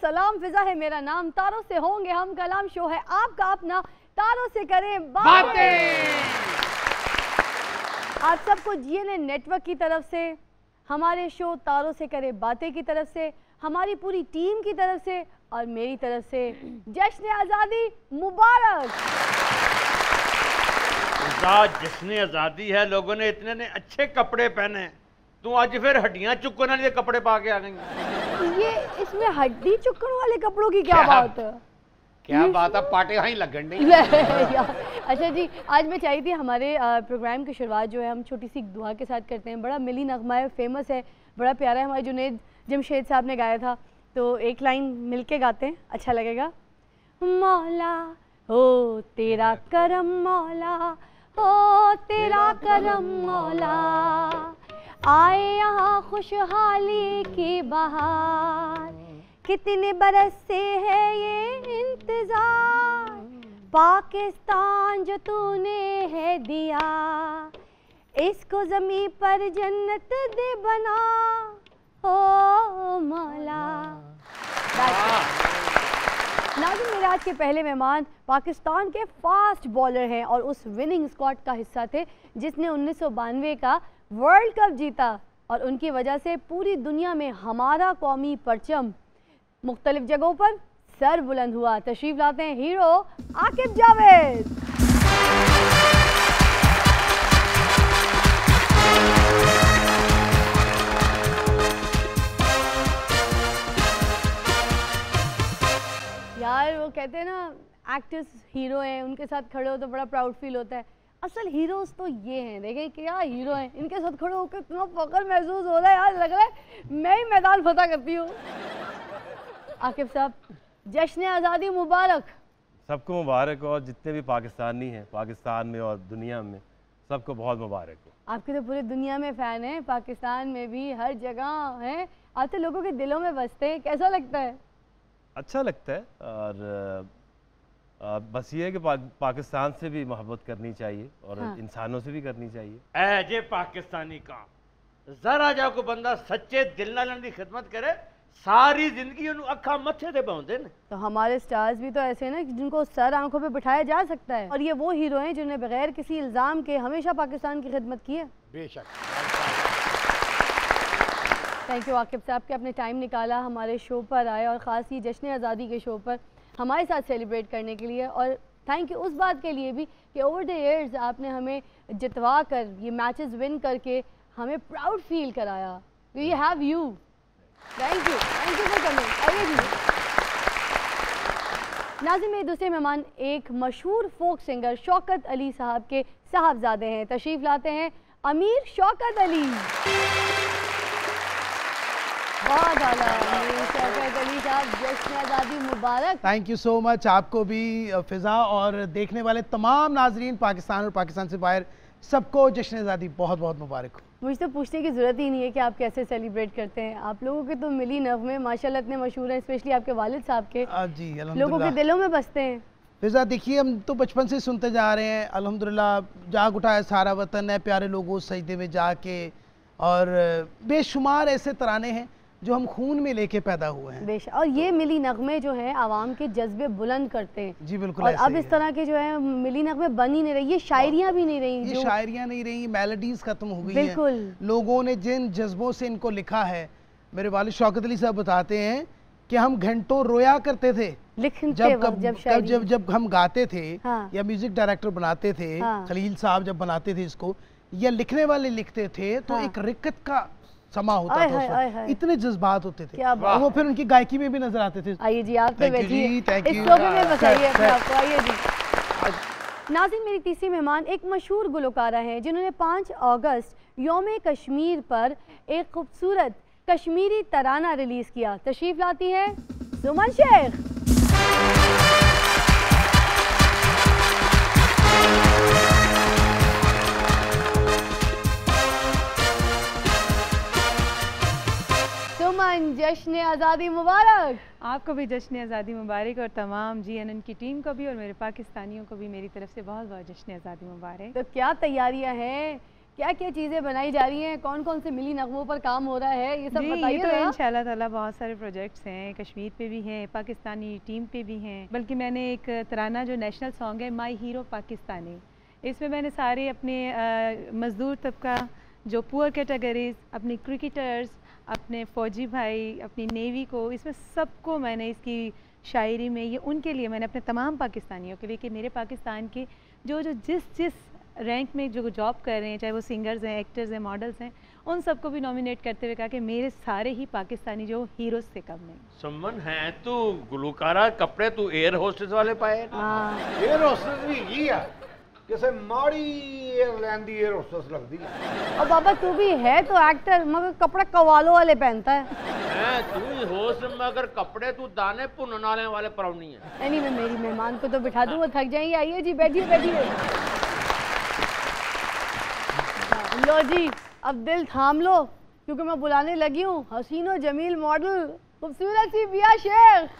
सलाम, फिजा है मेरा नाम, तारों से होंगे हम कलाम, शो है आपका अपना, तारों से करें बातें। आप सबको GNN नेटवर्क की तरफ से, हमारे शो तारों से करें बातें की तरफ से, हमारी पूरी टीम की तरफ से और मेरी तरफ से जश्न आज़ादी मुबारक। जश्न आज़ादी है, लोगों ने इतने ने अच्छे कपड़े पहने, तू आज फिर हड्डियां चुकने वाले कपड़े पा के आ गई। ये इसमें हड्डी चुकने वाले कपड़ों की क्या बात है? क्या बात है, पाटे वहीं लगन नहीं। अच्छा जी, आज मैं चाहिए थी हमारे प्रोग्राम की शुरुआत जो है हम छोटी सी दुआ के साथ करते हैं। बड़ा मिली नगमा है, फेमस है, बड़ा प्यारा है, हमारे जुनैद जमशेद साहब ने गाया था, तो एक लाइन मिलके गाते हैं, अच्छा लगेगा। मौला हो तेरा करम मौला, हो तेरा करम मौला, आए यहाँ खुशहाली की बहार, कितने बरस से है ये इंतजार, पाकिस्तान जो तूने है दिया, इसको ज़मीं पर जन्नत दे बना, ओ मौला। नाज़रीन, मेरे आज के पहले मेहमान पाकिस्तान के फास्ट बॉलर हैं और उस विनिंग स्क्वाड का हिस्सा थे जिसने 1992 का वर्ल्ड कप जीता, और उनकी वजह से पूरी दुनिया में हमारा कौमी परचम मुख्तलिफ जगहों पर सर बुलंद हुआ। तशरीफ लाते हैं हीरो आकिब जावेद। यार वो कहते हैं ना, एक्टर्स हीरो हैं, उनके साथ खड़े हो तो बड़ा प्राउड फील होता है। असल हीरोज तो ये हैं, देखें क्या हीरो हैं, इनके साथ खड़े होकर इतना फख्र महसूस हो रहा है यार, लग रहा है मैं ही मैदान फतह करती हूँ। आकिब साहब, जश्न आज़ादी मुबारक। सबको मुबारक, और जितने भी पाकिस्तानी हैं पाकिस्तान में और दुनिया में, सबको बहुत मुबारक हो। आपके तो पूरी दुनिया में फ़ैन हैं, पाकिस्तान में भी हर जगह हैं, आप तो लोगों के दिलों में बसते हैं, कैसा लगता है? अच्छा लगता है, और बस ये है कि पाकिस्तान से भी मोहब्बत करनी चाहिए और हाँ। इंसानों से भी करनी चाहिए। ऐजे पाकिस्तानी का जरा जा को बंदा सच्चे दिल नाल दी खिदमत करे, सारी जिंदगी उन्हें अखा मथे ते पाउंदे ने। तो हमारे स्टार्स भी तो ऐसे हैं ना जिनको सर आंखों पे बिठाया जा सकता है, और ये वो हीरो हैं जिन्होंने बगैर किसी इल्ज़ाम के हमेशा पाकिस्तान की खिदमत की है। बेशक। थैंक यू आकिब साहब के अपने टाइम निकाला, हमारे शो पर आए और ख़ास ये जश्न आज़ादी के शो पर हमारे साथ सेलिब्रेट करने के लिए, और थैंक यू उस बात के लिए भी कि ओवर द ईयर्स आपने हमें जितवा कर, ये मैचेस विन करके हमें प्राउड फील कराया। We have you, thank you for coming. आइए जी। नाज़रीन, मेरे दूसरे मेहमान एक मशहूर फोक सिंगर शौकत अली साहब के साहबजादे हैं। तशरीफ लाते हैं अमीर शौकत अली। बहुत आला अमीर शौकत अली साहब, जश्न आज़ादी मुबारक। थैंक यू सो मच, आपको भी फिजा और देखने वाले तमाम नाजरीन पाकिस्तान और पाकिस्तान से बाहर सबको जश्न आज़ादी बहुत बहुत मुबारक हो। मुझे तो पूछने की ज़रूरत ही नहीं है कि आप कैसे सेलिब्रेट करते हैं, आप लोगों के तो मिली नगमे माशाल्लाह इतने मशहूर हैं, स्पेशली आपके वालिद साहब के, जी लोगों के दिलों में बसते हैं। फिजा देखिए, हम तो बचपन से सुनते जा रहे हैं, अल्हम्दुलिल्लाह जाग उठा है सारा वतन है, प्यारे लोगों सजदे में जाके, और बेशुमार ऐसे तराने हैं जो हम खून में लेके पैदा हुए हैं। बेशक, और ये मिली नगमे जो हैं आवाम के जज्बे बुलंद करते हैं। जी बिल्कुल। और अब इस तरह के जो है मिली नगमे बन ही नहीं रही, ये शायरियाँ भी नहीं रही, ये शायरियाँ नहीं रही, मेलोडीज खत्म हो गई हैं। बिल्कुल। लोगों ने जिन जज्बों से इनको लिखा है, मेरे वालिद शौकत अली साहब बताते हैं कि हम घंटों रोया करते थे जब हम गाते थे। हाँ। या म्यूजिक डायरेक्टर बनाते थे। हाँ। खलील साहब जब बनाते थे इसको, या लिखने वाले लिखते थे तो हाँ। एक रिक्कत का समा होता था, इतने जज्बात होते थे, और वो फिर उनकी गायकी में भी नजर आते थे। आइए जी, आप तो बैठिए, इस शोबे में बताइए अपने आप को। आइए जी। नाज़रीन, मेरी तीसरी मेहमान एक मशहूर गुलकारा हैं जिन्होंने 5 अगस्त यौम कश्मीर पर एक खूबसूरत कश्मीरी तराना रिलीज किया। तशरीफ लाती है सुमन शेख। सुमन, जश्न आज़ादी मुबारक। आपको भी जश्न आज़ादी मुबारक, और तमाम GNN की टीम को भी और मेरे पाकिस्तानियों को भी मेरी तरफ से बहुत बहुत जश्न आज़ादी मुबारक। तो क्या तैयारियां हैं, क्या क्या चीज़ें बनाई जा रही हैं, कौन कौन से मिली नगमों पर काम हो रहा है, ये सब बताइए। तो इंशाल्लाह ताला बहुत सारे प्रोजेक्ट्स हैं, कश्मीर पे भी हैं, पाकिस्तानी टीम पे भी हैं, बल्कि मैंने एक तराना जो नेशनल सॉन्ग है माई हीरो पाकिस्तानी, इसमें मैंने सारे अपने मज़दूर तबका, जो पुअर कैटेगरीज, अपने क्रिकेटर्स, अपने फ़ौजी भाई, अपनी नेवी को, इसमें सबको मैंने इसकी शायरी में, ये उनके लिए मैंने अपने तमाम पाकिस्तानियों के लिए कि मेरे पाकिस्तान के जो जिस रैंक में जो जॉब कर रहे हैं, चाहे वो सिंगर्स हैं, एक्टर्स हैं, मॉडल्स हैं, उन सबको भी नॉमिनेट करते हुए कहा कि मेरे सारे ही पाकिस्तानी जो हीरोज से कम नहीं। सम्मन है तू गुलकारा, कपड़े तू एयर होस्टेस वाले पाए। एयर होस्टेस भी की है, किसे माड़ी एयरलाइन दी एयर होस्टेस लगती है। और बाबा तू भी है तो एक्टर, मगर कपड़े कवालों वाले पहनता है। तू ही होस्ट मगर कपड़े तू दाने भुनने वाले परौनी है। एनीवे मेरी मेहमान को तो बिठा दूँ, वो थक जाएंगे। आइए जी, बैठिए बैठिए। लो जी, अब दिल थाम लो, क्योंकि मैं बुलाने लगी हूँ हसीनो जमील मॉडल, खूबसूरत सी बिया शेख।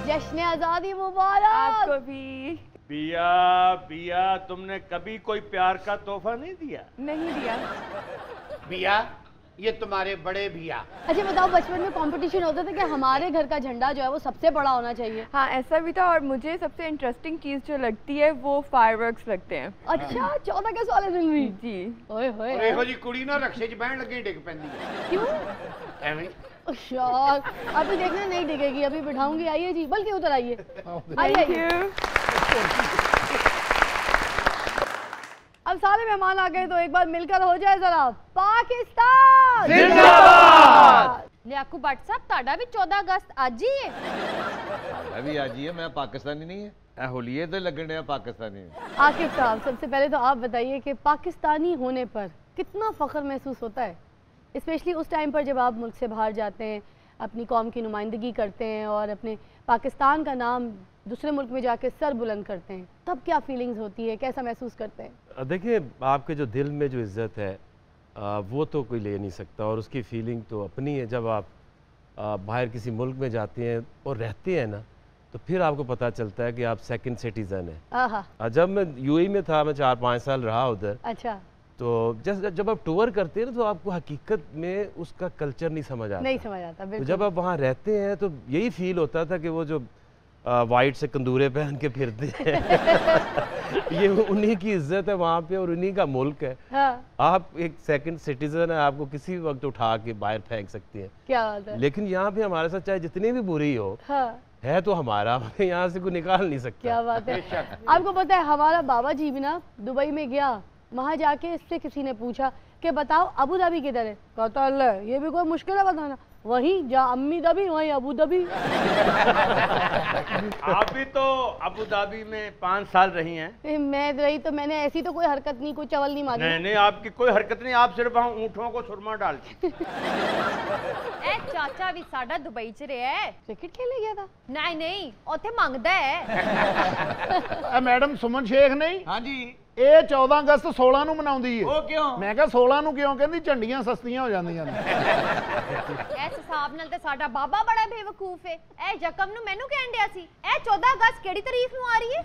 जश्न आजादी मुबारक आपको भी। बिया बिया, तुमने कभी कोई प्यार का तोहफा नहीं दिया? नहीं दिया। बिया, ये तुम्हारे बड़े भैया। अच्छा बताओ, बचपन में कंपटीशन होता था कि हमारे घर का झंडा जो है वो सबसे बड़ा होना चाहिए? हाँ ऐसा भी था, और मुझे सबसे इंटरेस्टिंग चीज जो लगती है वो फायरवर्क्स लगते हैं। अच्छा 14 अगस्त वाले दिन भी? जी। ओए होए। और ਇਹੋ ਜੀ ਕੁੜੀ ਨਾ रक्षे च बहन लगी डिग पैंदी है। क्यों? एवें यार अभी देखना नहीं डिगेगी, अभी बिठाऊंगी। आइए जी, बल्कि उधर आइए, आइए। अब सारे मेहमान आ गए तो एक बार मिलकर हो जाए जरा, पाकिस्तान जिंदाबाद। लियाकू भट्ट साहब, ताड़ा भी 14 अगस्त आज ही है। अभी आज ही है, मैं पाकिस्तानी नहीं है, होलिये तो लगन है पाकिस्तानी। आकिब साहब, सबसे पहले तो आप बताइए कि पाकिस्तानी होने पर कितना फख्र महसूस होता है, स्पेशली उस टाइम पर जब आप मुल्क से बाहर जाते हैं, अपनी कौम की नुमाइंदगी करते हैं और अपने पाकिस्तान का नाम दूसरे मुल्क में जाके सर बुलंद करते हैं, तब क्या फीलिंग्स होती है, कैसा महसूस करते हैं? देखिए, आपके जो दिल में जो इज़्ज़त है वो तो कोई ले नहीं सकता, और उसकी फीलिंग तो अपनी है। जब आप बाहर किसी मुल्क में जाते हैं और रहते हैं ना, तो फिर आपको पता चलता है कि आप सेकंड सिटीज़न हैं। जब मैं यूएई में था, मैं 4-5 साल रहा उधर। अच्छा। तो जब आप टूर करते हैं ना, तो आपको हकीकत में उसका कल्चर नहीं समझ आता। नहीं समझ आता, बिल्कुल। तो जब आप वहाँ रहते हैं तो यही फील होता था कि वो जो वाइट से कंदूरे पहन के फिरते हैं ये उन्हीं की इज्जत है वहाँ पे, और उन्हीं का मुल्क है। हाँ। आप एक सेकंड सिटीजन है, आपको किसी वक्त उठा के बाहर फेंक सकती हैं। क्या बात है। लेकिन यहाँ पे हमारे साथ चाहे जितनी भी बुरी हो, हाँ, है तो हमारा, यहाँ से कोई निकाल नहीं सकता। क्या बात है। आपको पता है, हमारा बाबा जी भी ना दुबई में गया, वहाँ जाके इससे किसी ने पूछा कि बताओ अबू धाबी किधर है, कहता अल्लाह ये भी कोई मुश्किल है बताना, वहीं जहाँ अम्मी दबी वहीं अबू धाबी। आप भी तो अबू धाबी में 5 साल रही हैं। मैं रही तो मैंने ऐसी तो कोई हरकत नहीं, कोई चवल नहीं मारी। नहीं नहीं, आपकी कोई हरकत नहीं, आप सिर्फ वहाँ ऊँटों को सुरमा डालती। ए चाचा भी साडा दुबई च रहा है, क्रिकेट खेलने गया था? नहीं नहीं, ओथे मंगदा है। मैडम सुमन शेख नहीं? हाँ जी। ਇਹ 14 ਅਗਸਤ 16 ਨੂੰ ਮਨਾਉਂਦੀ ਹੈ। ਉਹ ਕਿਉਂ? ਮੈਂ ਕਿਹਾ 16 ਨੂੰ ਕਿਉਂ? ਕਹਿੰਦੀ ਝੰਡੀਆਂ ਸਸਤੀਆਂ ਹੋ ਜਾਂਦੀਆਂ ਨੇ। ਇਸ ਹਿਸਾਬ ਨਾਲ ਤੇ ਸਾਡਾ ਬਾਬਾ ਬੜਾ ਬੇਵਕੂਫ ਹੈ। ਇਹ ਜ਼ਕਮ ਨੂੰ ਮੈਨੂੰ ਕਹਿਣ ਡਿਆ ਸੀ, ਇਹ 14 अगस्त ਕਿਹੜੀ ਤਾਰੀਖ ਨੂੰ ਆ ਰਹੀ है?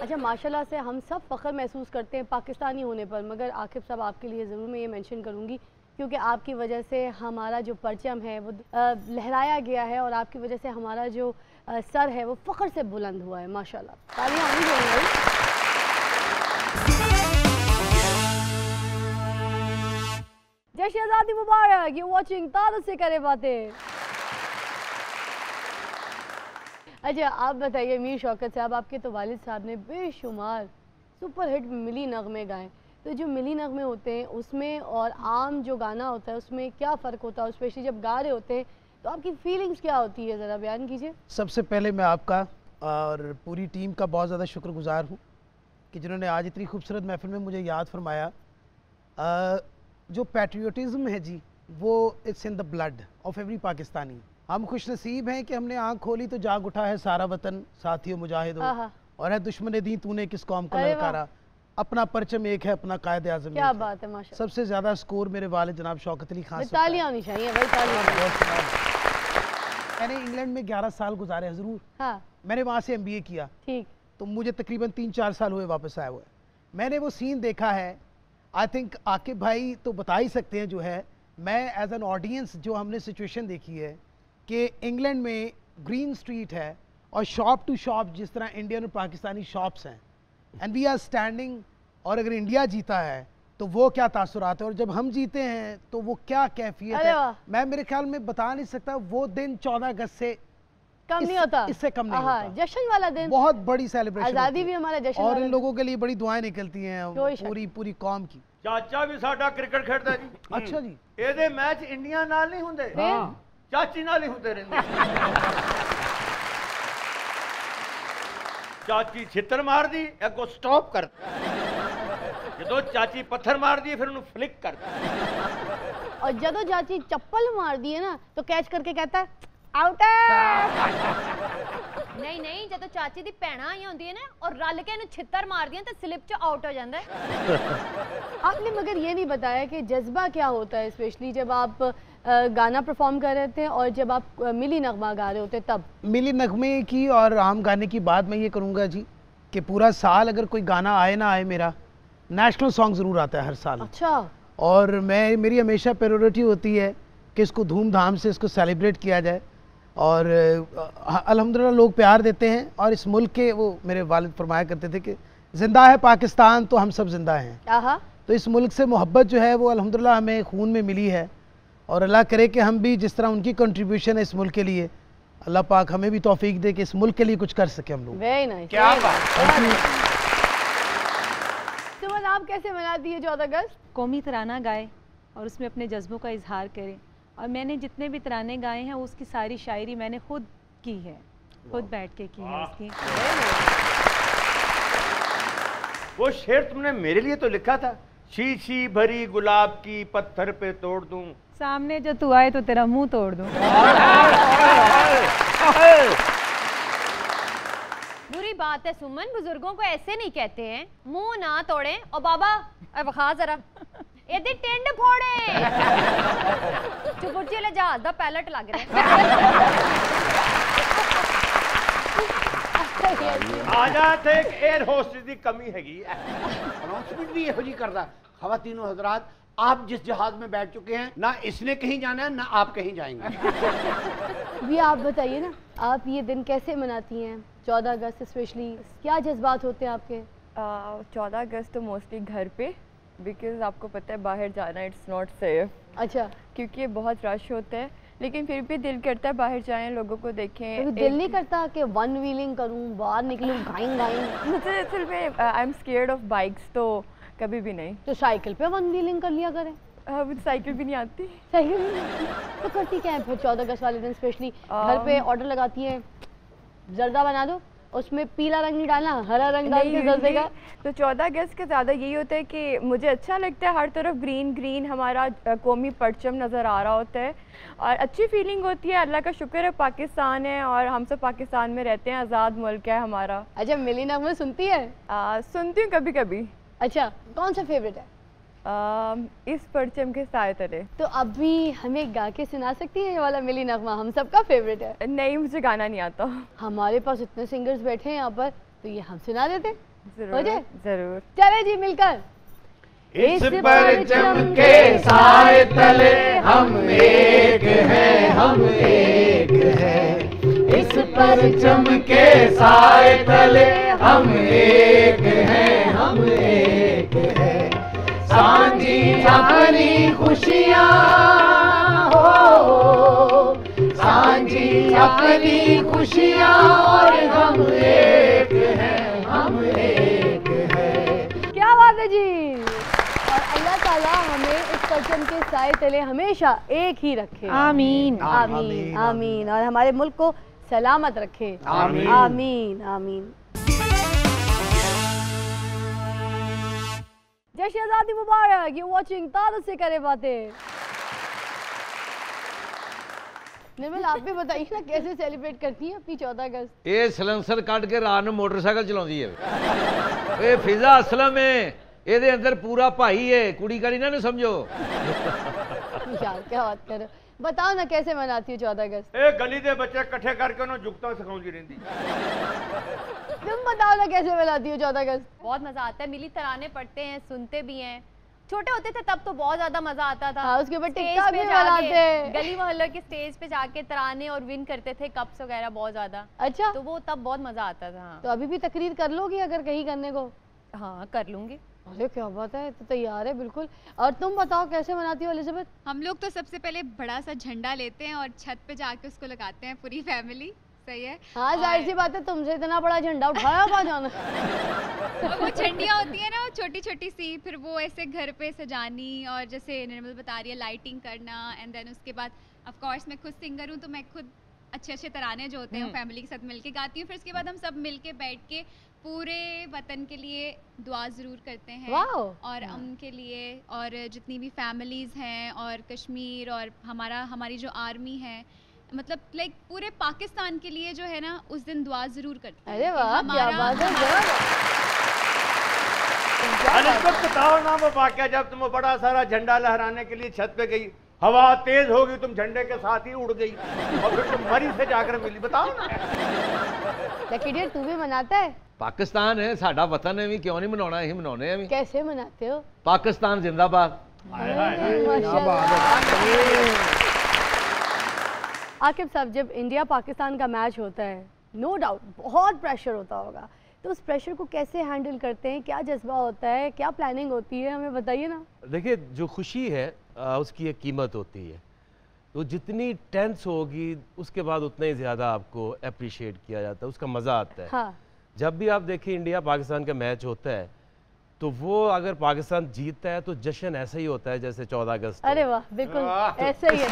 अच्छा, माशाल्लाह से हम सब फख्र महसूस करते हैं पाकिस्तानी होने पर, मगर आकिब साहब आपके लिए ज़रूर मैं ये मेंशन करूँगी, क्योंकि आपकी वजह से हमारा जो परचम है वो लहराया गया है, और आपकी वजह से हमारा जो सर है वो फ़ख्र से बुलंद हुआ है। माशाल्लाह, तालियां आनी चाहिए। जश्न आज़ादी मुबारक। यू वाचिंग तारों से करे बातें। अच्छा आप बताइए मीर शौकत साहब, आपके तो वालिद साहब ने बेशुमार सुपरहिट मिली नगमे गाए, तो जो मिली नगमे होते हैं उसमें और आम जो गाना होता है उसमें क्या फ़र्क होता है, स्पेशली जब गा रहे होते हैं तो आपकी फीलिंग्स क्या होती है, ज़रा बयान कीजिए। सबसे पहले मैं आपका और पूरी टीम का बहुत ज़्यादा शुक्रगुजार हूँ कि जिन्होंने आज इतनी खूबसूरत महफिल में मुझे याद फरमाया। जो पैट्रियोटिज़म है जी, वो it's in the blood of every Pakistani. हम खुश नसीब हैं कि हमने आँख खोली तो जाग उठा है सारा वतन, साथियों मुजाहिदों, और है दुश्मन दी तूने किस कौम को ललकारा। अपना परचम एक है, अपना कायद आज़म। क्या बात है, माशाल्लाह। सबसे ज्यादा स्कोर मेरे वालिद जनाब शौकत अली खान। तालियां होनी चाहिए भाई, तालियां। मैंने इंग्लैंड में 11 साल गुजारे हजूर। हाँ। मैंने वहाँ से MBA किया। ठीक। तो मुझे तकरीबन 3-4 साल हुए वापस आए हुए। मैंने वो सीन देखा है, आई थिंक आकिब भाई तो बता ही सकते हैं जो है, मैं एज एन ऑडियंस जो हमने सिचुएशन देखी है कि इंग्लैंड में ग्रीन स्ट्रीट है और शॉप टू शॉप जिस तरह इंडियन और पाकिस्तानी शॉप्स हैं, एंड वी आर स्टैंडिंग, और अगर इंडिया जीता है तो वो क्या तासुरात है, और जब हम जीते हैं तो वो क्या कैफियत है। मैं मेरे ख्याल में बता नहीं सकता, वो दिन 14 अगस्त से कम नहीं होता, इससे कम नहीं होता। जश्न वाला दिन, बहुत बड़ी सेलिब्रेशन, आजादी भी हमारा जश्न, और इन लोगों के लिए बड़ी दुआएं निकलती हैं पूरी कौम की। चाचा भी साडा क्रिकेट खेलता जी। अच्छा जी। ਇਹਦੇ मैच इंडिया नाल नहीं हुंदे, चाची नाल ही हुंदे रहंदे। चाची छितर मार दी, अगो स्टॉप कर, जो चाची पत्थर मार दी फिर उन्हें फ्लिक कर, और जब चाची चप्पल मार दी है ना तो कैच करके कहता है आउट है। नहीं नहीं, जब चाची दी भैणां आई होंदी है ना और रल के इन्हू छितर मार दियां तो स्लिप च आउट हो जाता है। आपने मगर ये नहीं बताया कि जज्बा क्या होता है, स्पेशली जब आप गाना परफॉर्म कर रहे थे और जब आप मिली नगमा गा रहे होते तब। मिली नगमे की और आम गाने की बात मैं ये करूँगा जी कि पूरा साल अगर कोई गाना आए ना आए, मेरा नेशनल सॉन्ग ज़रूर आता है हर साल। अच्छा। और मेरी हमेशा प्रायोरिटी होती है कि इसको धूमधाम से इसको सेलिब्रेट किया जाए, और अल्हम्दुलिल्लाह लोग प्यार देते हैं। और इस मुल्क के, वो मेरे वालिद फरमाया करते थे कि जिंदा है पाकिस्तान तो हम सब जिंदा हैं। तो इस मुल्क से मोहब्बत जो है वो अल्हम्दुलिल्लाह हमें खून में मिली है, और अल्लाह करे कि हम भी जिस तरह उनकी कंट्रीब्यूशन है इस मुल्क के लिए, अल्लाह पाक हमें भी तौफीक दे कि इस मुल्क के लिए कुछ कर सके हम लोग। Very nice. क्या बात। सुमन, आप कैसे मनाती है 14 अगस्त? कौमी तराना गाए और उसमें अपने जज्बों का इजहार करें, और मैंने जितने भी तराने गाए हैं उसकी सारी शायरी मैंने खुद की है, खुद बैठ के की है उसकी। वो शेर तुमने मेरे लिए तो लिखा था, शीशी भरी गुलाब की पत्थर पे तोड़ दूं, सामने जो तू आए तो तेरा मुंह तोड़ दूं। बुरी बात है सुमन, बुजुर्गों को ऐसे नहीं कहते हैं, मुंह ना तोड़े। और बाबा वखा जरा ਇਹਦੇ ਟਿੰਡ ਫੋੜੇ ਚੁਪੁਰਚੇ ਲੈ ਜਹਾਜ਼ ਦਾ ਪੈਲਟ ਲੱਗ ਰਿਹਾ। आजाद एक एयर होस्टेस की कमी हैगी, अनाउंसमेंट भी यही करता। ख़वातीनो हज़रात, आप जिस जहाज में बैठ चुके हैं ना, इसने कहीं जाना है ना आप कहीं जाएंगे। भी आप बताइए ना, आप ये दिन कैसे मनाती हैं 14 अगस्त स्पेशली, क्या जज्बात होते हैं आपके? 14 अगस्त तो मोस्टली घर पे, बिकॉज आपको पता है बाहर जाना इट्स नॉट सेफ। अच्छा। क्योंकि बहुत रश होता है, लेकिन फिर भी दिल करता है बाहर जाएं, लोगों को देखें। तो दिल नहीं करता कि वन व्हीलिंग करूं, बाहर निकलूं, गाइंग गाइंग? मुझे असल में I am scared of bikes, तो कभी भी नहीं। तो साइकिल पे वन व्हीलिंग कर लिया करें। मुझे साइकिल भी नहीं आती। साइकिल तो करती क्या है फिर 14 अगस्त वाले दिन स्पेशली? घर पे ऑर्डर लगाती है, जर्दा बना दो, उसमें पीला रंग नहीं डालना, हरा रंग डाल के जर्दे का। तो 14 अगस्त का ज़्यादा यही होता है कि मुझे अच्छा लगता है, हर तरफ ग्रीन ग्रीन हमारा कौमी परचम नज़र आ रहा होता है और अच्छी फीलिंग होती है। अल्लाह का शुक्र है पाकिस्तान है और हम सब पाकिस्तान में रहते हैं, आज़ाद मुल्क है हमारा। अच्छा, मिली नगमा सुनती है? सुनती हूँ कभी कभी। अच्छा, कौन सा फेवरेट है? इस परचम के साए तले। तो अभी हमें गा के सुना सकती है ये वाला मिली नगमा? हम सबका फेवरेट है। नहीं, मुझे गाना नहीं आता। हमारे पास इतने सिंगर्स बैठे हैं यहाँ पर, तो ये हम सुना देते। जरूर जरूर। चले जी मिलकर। इस परचम के साए तले हम एक हैं, हम एक हैं। इस परचम के साए तले हम एक हैं, हम एक हैं। सांझी अपनी खुशियाँ हो, सांझी अपनी खुशियाँ और हम एक हैं, हम एक हैं। क्या बात है जी। और अल्लाह ताला हमें इस परचम के साए तले हमेशा एक ही रखे। आमीन आमीन आमीन। और हमारे मुल्क को सलामत रखे। आमीन आमीन आमीन। जश्न आज़ादी मुबारक। यू वाचिंग तारुफ से करे बातें। निर्मल, आप भी बताइए ना कैसे सेलिब्रेट करती हैं अपनी 14 अगस्त? ये सलेंसर कट के रात में मोटरसाइकिल चलाती है। ए फिजा असलम है ਇਹਦੇ अंदर पूरा भाई है कुड़ी का ना समझो। यार क्या बात कर रहे हो, बताओ ना कैसे मनाती हो 14 अगस्त? ए गली दे बच्चे इकट्ठे करके उन्हें जुगता सिखाऊंगी रहती। तुम बताओ ना कैसे मनाती हो 14 अगस्त? बहुत मजा आता है, मिली तराने पढ़ते हैं, सुनते भी हैं। छोटे होते थे तब तो बहुत ज्यादा मजा आता था। उसके ऊपर टिक्का भी बनाते, गली मोहल्ले के स्टेज पे जाके तराने और विन करते थे, कप्स वगैरह बहुत ज्यादा। अच्छा, तो वो तब बहुत मजा आता था। तो अभी भी तकरीर कर लोगी अगर कहीं करने को? हाँ कर लूंगी। अरे क्या बात है, तो तैयार है बिल्कुल। और तुम बताओ कैसे मनाती हो एलिजाबेथ? हम लोग तो सबसे पहले बड़ा सा झंडा लेते हैं और छत पे जाके उसको लगाते हैं पूरी फैमिली। सही है। हाँ जाहिर सी बात है, तुमसे इतना बड़ा झंडा उठाया कहाँ जाना। वो झंडियाँ होती है ना, वो छोटी छोटी सी, फिर वो ऐसे घर पे सजानी, और जैसे निर्मल बता रही है लाइटिंग करना, एंड देन उसके बाद ऑफ कोर्स मैं खुद सिंगर हूँ तो मैं खुद अच्छे अच्छे तराने जो होते हैं फैमिली के साथ मिलके गाती हूँ। फिर उसके बाद हम सब मिलके बैठ के पूरे वतन के लिए दुआ ज़रूर करते हैं, और उनके लिए, और जितनी भी फैमिलीज़ हैं, और कश्मीर, और हमारी जो आर्मी है, मतलब लाइक पूरे पाकिस्तान के लिए जो है ना उस दिन दुआ ज़रूर करते हैं। अरे वाह क्या बात है। बताओ ना वो वाक़या जब तुम बड़ा सारा झंडा लहराने के लिए छत पे गई, हवा तेज हो गई, तुम झंडे के साथ ही उड़ गई और फिर तुम मरी से जाकर मिली, बताओ ना। लकी डियर तू भी मनाता है? पाकिस्तान है साडा वतन है, भी क्यों नहीं मनाना, यही मनाने हैं। कैसे मनाते हो? पाकिस्तान जिंदाबाद। आकिब साहब, जब इंडिया पाकिस्तान का मैच होता है, नो डाउट बहुत प्रेशर होता होगा, तो उस प्रेशर को कैसे हैंडल करते हैं? क्या जज्बा होता है, क्या प्लानिंग होती है, हमें बताइए ना। देखिए, जो खुशी है उसकी एक कीमत होती है, तो जितनी टेंस होगी उसके बाद उतना ही ज़्यादा आपको अप्रिशिएट किया जाता है, उसका मज़ा आता है। हाँ। जब भी आप देखिए इंडिया पाकिस्तान का मैच होता है, तो वो अगर पाकिस्तान जीतता है तो जश्न ऐसा ही होता है जैसे 14 अगस्त। अरे वाह, बिल्कुल ऐसे ही है।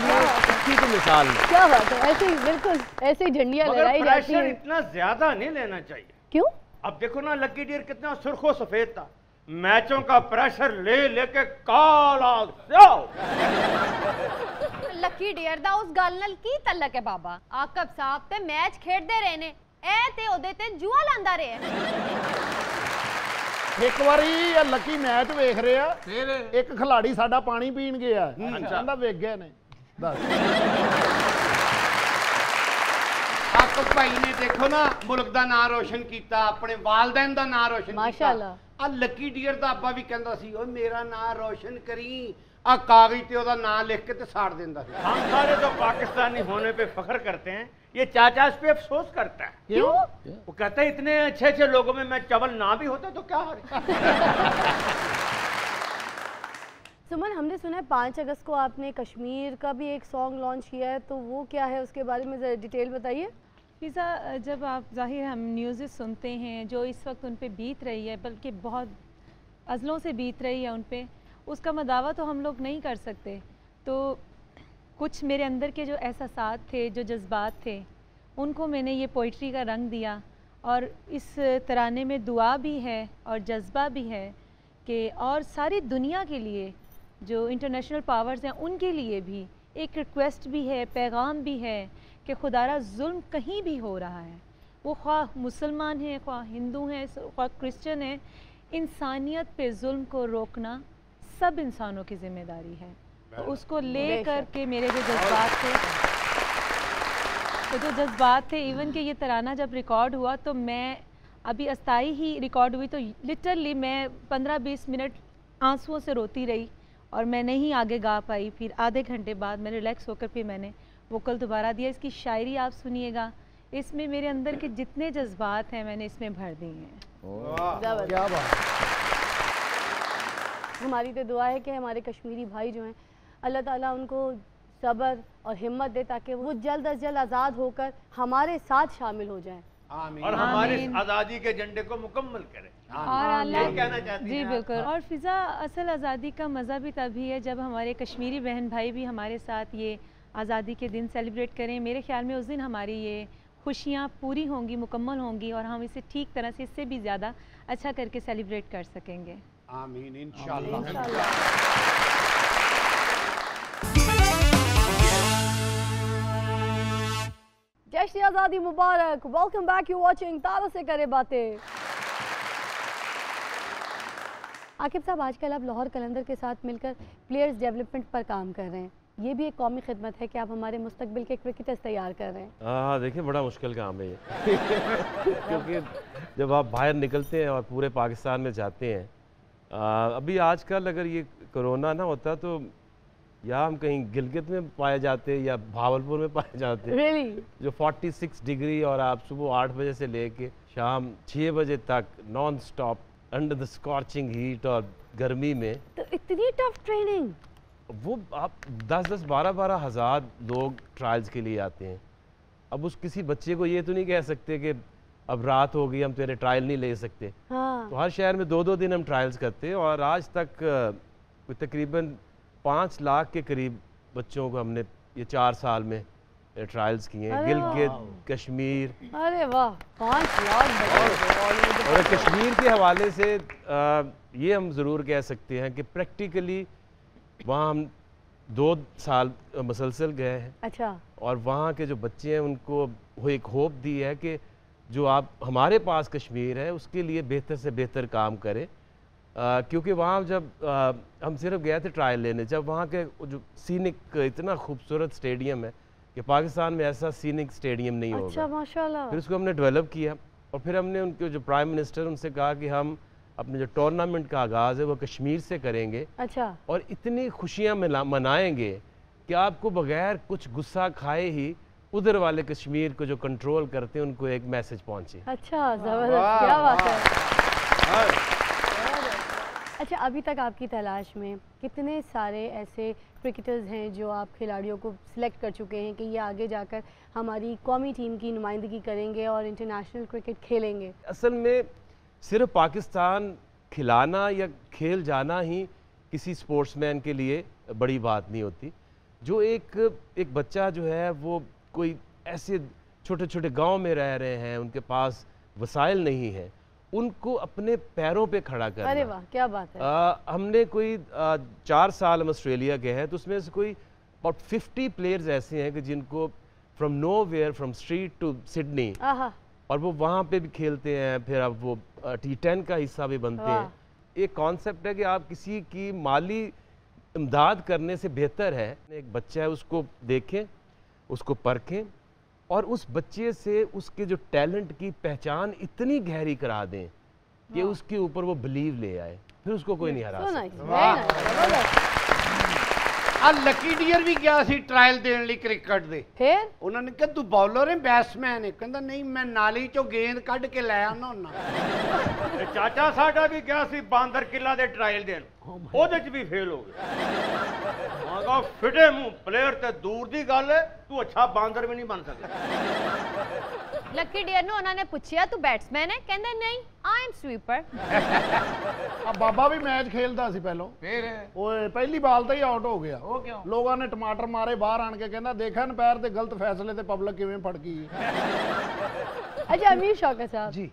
की मिसाल है। क्या बात है, ऐसे ही बिल्कुल ऐसे ही झंडियाँ लहराई जाती हैं। इतना ज्यादा नहीं लेना चाहिए। क्यों? अब देखो ना लकी डियर कितना सुर्खो सफेद था, मैचों का प्रेशर ले लेके काला लकी डियर दा उस गल नाल की तल्लक है बाबा? आकब साहब ते मैच खेडदे रहे ने, ए ते ओदे ते जुआ लांदा रहे। एक बारी ये लकी मैच वेख रहे आ, फिर एक खिलाड़ी साडा पानी पीन गया, कहंदा वेख गए ने। आकब भाई ने देखो ना मुल्क दा नाम रोशन किया, अपने वालदैन दा नाम रोशन किया। माशाअल्लाह। आ लकी डियर दा अब्बा भी कहंदा सी, ओ मेरा नाम रोशन करी, आ कागज ते ओदा नाम लिख के ते साड़ देंदा सी। हम सारे तो पाकिस्तानी होने पे फख्र करते हैं, ये चाचा इस पे अफसोस करता है। क्यों? वो कहता है इतने अच्छे अच्छे लोगों में मैं चवल ना भी होता तो क्या हारे। सुमन, हमने सुना है 5 अगस्त को आपने कश्मीर का भी एक सॉन्ग लॉन्च किया है, तो वो क्या है, उसके बारे में ज़रा डिटेल बताइए। फिज़ा, जब आप ज़ाहिर हम न्यूज़ सुनते हैं जो इस वक्त उन पे बीत रही है, बल्कि बहुत अज़लों से बीत रही है उन पे, उसका मदावा तो हम लोग नहीं कर सकते, तो कुछ मेरे अंदर के जो एहसासात थे, जो जज्बात थे, उनको मैंने ये पोइट्री का रंग दिया, और इस तराने में दुआ भी है और जज्बा भी है कि, और सारी दुनिया के लिए जो इंटरनेशनल पावर्स हैं उनके लिए भी एक रिक्वेस्ट भी है, पैगाम भी है कि खुदारा जुल्म कहीं भी हो रहा है, वो ख्वाह मुसलमान हैं, ख्वाह हिंदू हैं, ख्वाह क्रिश्चियन हैं, इंसानियत पे जुल्म को रोकना सब इंसानों की जिम्मेदारी है। तो उसको ले कर के मेरे जो जज्बात थे, इवन कि ये तराना जब रिकॉर्ड हुआ तो मैं अभी अस्थाई ही रिकॉर्ड हुई, तो लिटरली मैं 15-20 मिनट आंसुओं से रोती रही और मैं नहीं आगे गा पाई। फिर आधे घंटे बाद मैं रिलैक्स होकर फिर मैंने वोकल दोबारा दिया। इसकी शायरी आप सुनिएगा, इसमें मेरे अंदर के जितने जज्बात हैं मैंने इसमें भर दिए हैं। क्या बात। हमारी तो दुआ है कि हमारे कश्मीरी भाई जो हैं, अल्लाह ताला उनको सब्र और हिम्मत दे ताकि वो जल्द अज जल्द आज़ाद होकर हमारे साथ शामिल हो जाएं। आमीन। और हमारे आज़ादी के झंडे को मुकम्मल करें। और अल्लाह कहना चाहती जी बिल्कुल। और फिज़ा, असल आज़ादी का मज़ा भी तभी है जब हमारे कश्मीरी बहन भाई भी हमारे साथ ये आज़ादी के दिन सेलिब्रेट करें। मेरे ख्याल में उस दिन हमारी ये खुशियाँ पूरी होंगी, मुकम्मल होंगी, और हम इसे ठीक तरह से, इससे भी ज़्यादा अच्छा करके सेलिब्रेट कर सकेंगे। आमीन इंशाअल्लाह। जश्न आज़ादी मुबारक। वेलकम बैक, यू वाचिंग तारों से करे बातें। आकिब साहब, आजकल आप लाहौर कलंदर के साथ मिलकर प्लेयर्स डेवलपमेंट पर काम कर रहे हैं, ये भी एक कौमी खिदमत है कि आप हमारे मुस्तकबिल के क्रिकेटर्स तैयार कर रहे हैं। हाँ, देखिए बड़ा मुश्किल काम है ये क्योंकि जब आप बाहर निकलते हैं और पूरे पाकिस्तान में जाते हैं, अभी आजकल अगर ये कोरोना ना होता तो या हम कहीं गिलगित में पाए जाते या भावलपुर में पाए जाते। really? जो 46 डिग्री और आप सुबह 8 बजे से लेके शाम 6 बजे तक non stop under the scorching heat और गर्मी में, तो इतनी टफ ट्रेनिंग। वो आप 10-10, 12-12 हज़ार लोग ट्रायल्स के लिए आते हैं। अब उस किसी बच्चे को ये तो नहीं कह सकते कि अब रात हो गई हम तेरे ट्रायल नहीं ले सकते। हाँ। तो हर शहर में 2-2 दिन हम ट्रायल्स करते हैं और आज तक तकरीबन 5 लाख के करीब बच्चों को हमने ये 4 साल में ट्रायल्स किए हैं। गिलगित, कश्मीर। अरे वाह, 5 लाख। और कश्मीर के हवाले से ये हम ज़रूर कह सकते हैं कि प्रैक्टिकली वहाँ हम 2 साल मुसलसल गए हैं। अच्छा। और वहाँ के जो बच्चे हैं उनको वो एक होप दी है कि जो आप हमारे पास कश्मीर है उसके लिए बेहतर से बेहतर काम करें, क्योंकि वहाँ जब हम सिर्फ गए थे ट्रायल लेने, जब वहाँ के जो सीनिक इतना खूबसूरत स्टेडियम है कि पाकिस्तान में ऐसा सीनिक स्टेडियम नहीं होगा। अच्छा, माशाल्लाह। फिर उसको हमने डेवलप किया और फिर हमने उनके जो प्राइम मिनिस्टर उनसे कहा कि हम अपने जो टूर्नामेंट का आगाज़ है वो कश्मीर से करेंगे। अच्छा। और इतनी खुशियाँ मनाएंगे कि आपको बगैर कुछ गुस्सा खाए ही उधर वाले कश्मीर को जो कंट्रोल करते हैं उनको एक मैसेज पहुँचे। अच्छा, ज़बरदस्त, क्या बात है। अच्छा, अभी तक आपकी तलाश में कितने सारे ऐसे क्रिकेटर्स हैं जो आप खिलाड़ियों को सिलेक्ट कर चुके हैं कि ये आगे जाकर हमारी कौमी टीम की नुमाइंदगी करेंगे और इंटरनेशनल क्रिकेट खेलेंगे? असल में सिर्फ पाकिस्तान खिलाना या खेल जाना ही किसी स्पोर्ट्समैन के लिए बड़ी बात नहीं होती। जो एक बच्चा जो है वो कोई ऐसे छोटे छोटे गांव में रह रहे हैं, उनके पास वसाइल नहीं है, उनको अपने पैरों पे खड़ा करना। अरे वाह, क्या बात है। हमने कोई 4 साल हम ऑस्ट्रेलिया गए हैं, तो उसमें से कोई अबाउट 50 प्लेयर्स ऐसे हैं कि जिनको from nowhere, from street to Sydney, और वो वहाँ पे भी खेलते हैं, फिर अब वो T10 का हिस्सा भी बनते हैं। एक कॉन्सेप्ट है कि आप किसी की माली इमदाद करने से बेहतर है एक बच्चा है उसको देखें, उसको परखें और उस बच्चे से उसके जो टैलेंट की पहचान इतनी गहरी करा दें कि उसके ऊपर वो बिलीव ले आए, फिर उसको कोई नहीं हरा सकता। लकी डियर भी गया सी ट्रायल देने ਲਈ क्रिकेट ਦੇ। फिर उन्होंने कहा तू बॉलर है बैट्समैन है? कहता नहीं, मैं नाली चो गेंद कढ़ के ले आना हुन्ना। चाचा साडा भी गया सी बांदर किला दे ट्रायल देन, ओदे च भी फेल हो गया। मांगा फिटे मुंह प्लेयर ते दूर दी गल है, तू अच्छा बांदर भी नहीं बन सकता। लकी डियर ਨੂੰ ਉਹਨਾਂ ਨੇ ਪੁੱਛਿਆ ਤੂੰ ਬੈਟਸਮੈਨ ਹੈ? ਕਹਿੰਦਾ ਨਹੀਂ, ਆਈ ਐਮ ਸਵੀਪਰ। ਆ ਬਾਬਾ ਵੀ ਮੈਚ ਖੇਲਦਾ ਸੀ ਪਹਿਲਾਂ, ਫਿਰ ਓਏ ਪਹਿਲੀ ਬਾਲ ਤੇ ਹੀ ਆਊਟ ਹੋ ਗਿਆ। ਉਹ ਕਿਉਂ? ਲੋਕਾਂ ਨੇ ਟਮਾਟਰ ਮਾਰੇ ਬਾਹਰ ਆਣ ਕੇ, ਕਹਿੰਦਾ ਦੇਖਿਆ ਨੰਪਾਇਰ ਦੇ ਗਲਤ फैसले ਤੇ पब्लिक ਕਿਵੇਂ ਫੜ ਗਈ। अच्छा, अमीर शौकत साहब जी,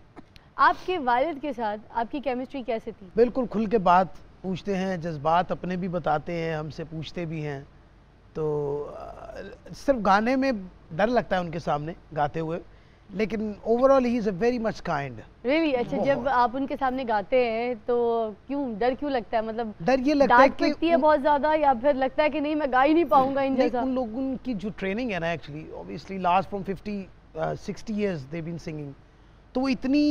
आपके वालिद के साथ आपकी केमिस्ट्री कैसे थी? बिल्कुल खुल के बात पूछते हैं, जज्बात अपने भी बताते हैं, हमसे पूछते भी हैं। तो सिर्फ गाने में डर लगता है उनके सामने गाते हुए, लेकिन overall he is a very much kind. Really? अच्छा, जब आप उनके सामने गाते हैं तो क्यों डर क्यों लगता है? मतलब डर ये लगता है कि है बहुत ज़्यादा, या फिर लगता है कि नहीं मैं गा ही नहीं पाऊंगा इन जैसा? उन लोगों की जो ट्रेनिंग है ना, actually obviously last from 50-60 years they been singing, तो वो इतनी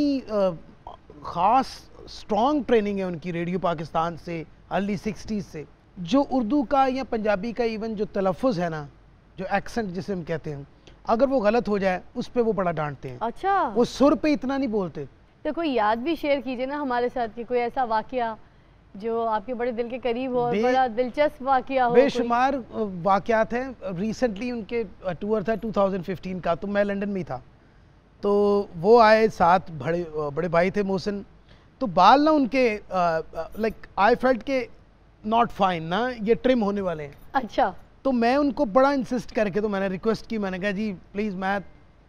ख़ास स्ट्रॉन्ग ट्रेनिंग है उनकी रेडियो पाकिस्तान से अर्ली 60s से। जो उर्दू का या पंजाबी का इवन जो तलफ़ुज़ है ना, जो एक्सेंट जिसे हम कहते हैं, अगर वो गलत हो जाए उस पे वो बड़ा डांटते हैं। अच्छा। वो सुर पे इतना नहीं बोलते। तो कोई याद भी शेयर कीजिए ना हमारे साथ कि कोई ऐसा वाकया जो आपके बड़े दिल के करीब हो और बड़ा दिलचस्प वाकया हो। बेशुमार वाकयात हैं। रिसेंटली उनके टूर था 2015 का, तो मैं लंदन में ही था, तो वो आए साथ, बड़े भाई थे मोहसिन। तो बाल ना उनके लाइक आई फेल्ट के नॉट फाइन ना, ये ट्रिम होने वाले हैं। अच्छा। तो मैं उनको बड़ा इंसिस्ट करके, तो मैंने रिक्वेस्ट की, मैंने कहा जी प्लीज़ मैं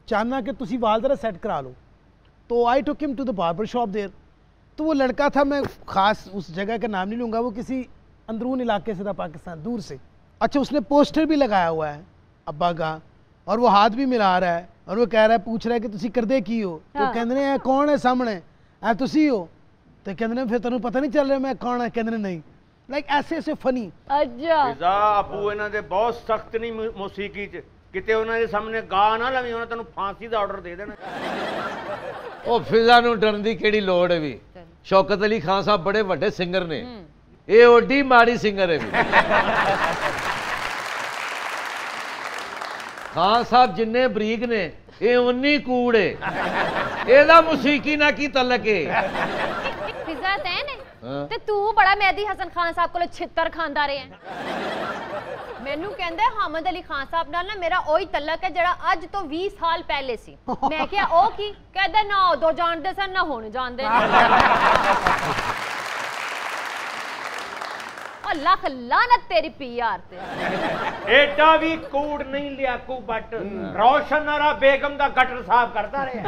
चाहना कि तुसी वाल ज़रा सेट करा लो। तो I took him to the barber shop there. तो वो लड़का था, मैं ख़ास उस जगह का नाम नहीं लूँगा, वो किसी अंदरून इलाके से था पाकिस्तान, दूर से। अच्छा, उसने पोस्टर भी लगाया हुआ है अब्बा का, और वो हाथ भी मिला रहा है, और वो कह रहा है, पूछ रहा है कि तुसी करदे की हो? तो कहते हैं कौन है सामने? तुसी हो? तो कहते फिर तेन पता नहीं चल रहा मैं कौन है, कहते नहीं लाइक ऐसे फनी। अच्छा फिजा अबू इन्हां दे बहुत सख्त नहीं मौसीकी च, किते उन्हां दे सामने गा ना लवी, उन्हां तेनू फांसी दा ऑर्डर दे देना। ओ फिजा नू डरन दी केड़ी लोड़ है भी, शौकत अली खान साहब बड़े वड्डे सिंगर ने, ये ओडी माड़ी सिंगर है भी। खान साहब जिन्ने बरीक ने ये उन्नी कूड़ है, एदा मौसीकी ना की तलक है। फिजा तै ने ते तू बड़ा मेहदी हसन खान साहब को छित्तर खांदा रहे हैं। मैनू कहंदे हामिद अली खान साहब नाल ना मेरा ओही तलक है जड़ा अज तो 20 साल पहले सी। मैं क्या ओ की कहंदे ना उदों जानदे सन ना हुण जानदे। लख लानत तेरी पीआर ते। एडा भी कूड़ नहीं लियाकू बट रोशन नारा बेगम दा गटर साफ करता रहे।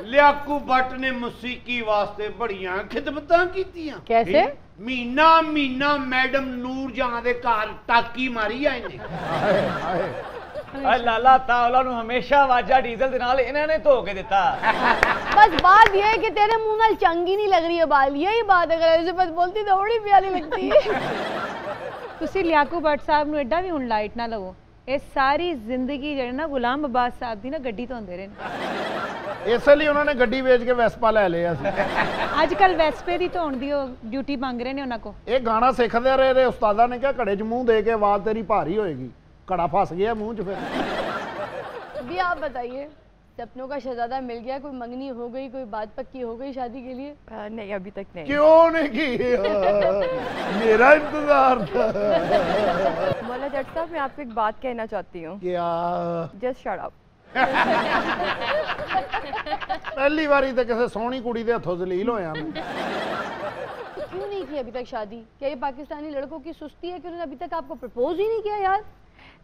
लियाकू भट्ट ने मौसीकी वास्ते बड़ियां खिदमतां कीतियां। कैसे? महीना महीना मैडम नूर जहां दे घर टाकी मारी आए ने। लाला तावला नु हमेशा वाजा डीजल दे नाल इन्हां ने धो के दिता। बस बात ये है कि तेरे मुंह नाल चंगी नहीं लग रही है बाल, यही बात है। अगर ऐसे बस बोलती तो बड़ी प्यारी लगती है। तुसी लियाकू भट्ट साहब नु एडा भी हुण लाइट ना लवो, ये सारी जिंदगी जेड़े ना गुलाम अब्बास साहब दी ना गड्डी धोंदे रहे। इसलिए उन्होंने गड्डी बेच के वेस्पा ले लिया। अजकल वेस्पे दी धोण दी ड्यूटी मांग रहे ने उन्हां को। ये गाना सीखते रहे उस्तादा ने क्या घड़े च मुंह दे के आवाज तेरी भारी होएगी, घड़ा फंस गया मुंह च। फिर अभी आप बताइए, सपनों का शहजादा मिल गया, कोई मंगनी हो गई, कोई बात पक्की हो गई शादी के लिए? नहीं अभी तक नहीं। क्यों नहीं की? मेरा इंतजार था। मौला जट साहब मैं आपको एक बात कहना चाहती हूँ। क्या? Just shut up. पहली बारी तो किसी सोहनी कुड़ी दे हथों जलील होया मैं। तो क्यों नहीं की अभी तक शादी? क्या ये पाकिस्तानी लड़कों की सुस्ती है कि उन्होंने अभी तक आपको प्रपोज ही नहीं किया यार?